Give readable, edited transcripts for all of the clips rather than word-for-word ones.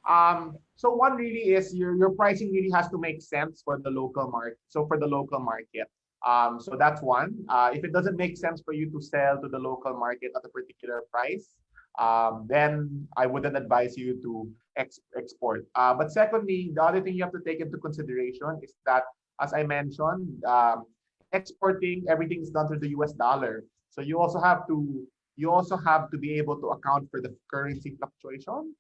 So one really is your pricing really has to make sense for the local market. So for the local market, so that's one. If it doesn't make sense for you to sell to the local market at a particular price, then I wouldn't advise you to export. But secondly, the other thing you have to take into consideration is that, as I mentioned, exporting everything is done through the US dollar. So you also have to be able to account for the currency fluctuation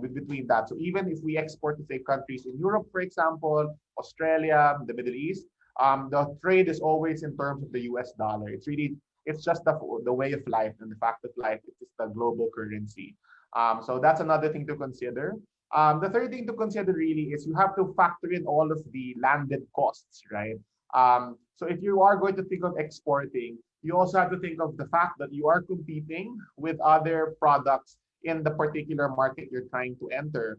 between that. So even if we export to say countries in Europe, for example, Australia, the Middle East, the trade is always in terms of the US dollar. It's just the way of life and the fact of life. It is the global currency. So that's another thing to consider. The third thing to consider really is you have to factor in all of the landed costs, right? So if you are going to think of exporting, you also have to think of the fact that you are competing with other products in the particular market you're trying to enter.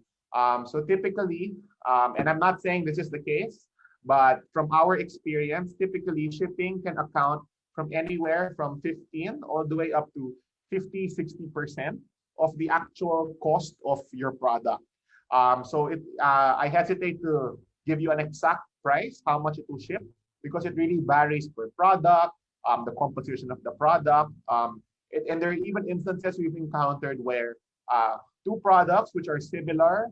So typically, and I'm not saying this is the case, but from our experience, typically shipping can account from anywhere from 15 all the way up to 50, 60% of the actual cost of your product. I hesitate to give you an exact price, how much it will ship, because it really varies per product, the composition of the product. And there are even instances we've encountered where two products which are similar,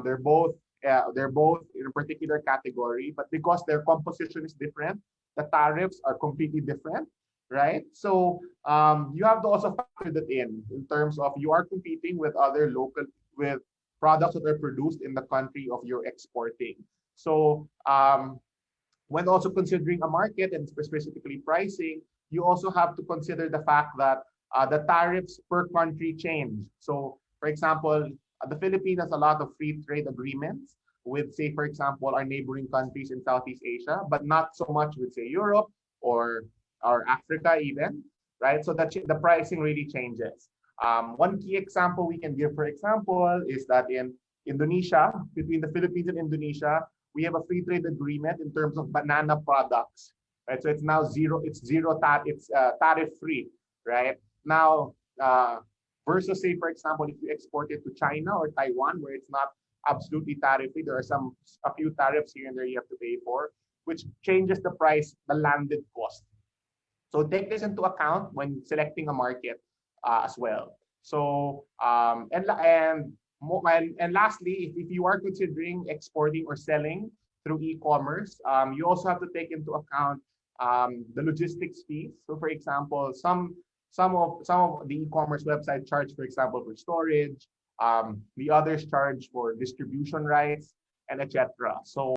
they're both in a particular category, but because their composition is different, the tariffs are completely different, right? So you have to also factor that in terms of you are competing with other local with products that are produced in the country of your exporting. So when also considering a market and specifically pricing, you also have to consider the fact that the tariffs per country change. So, for example, the Philippines has a lot of free trade agreements with, say, for example, our neighboring countries in Southeast Asia, but not so much with, say, Europe or Africa even, right? So the pricing really changes. One key example we can give, for example, is that in Indonesia, between the Philippines and Indonesia, we have a free trade agreement in terms of banana products, right? So it's now zero, it's tariff free, right? Now, versus say, for example, if you export it to China or Taiwan, where it's not absolutely tariff free, there are a few tariffs here and there you have to pay for, which changes the price, the landed cost. So take this into account when selecting a market as well. So and lastly, if you are considering exporting or selling through e-commerce, you also have to take into account the logistics fees. So, for example, some of the e-commerce website charge, for example, for storage. The others charge for distribution rights and etc. So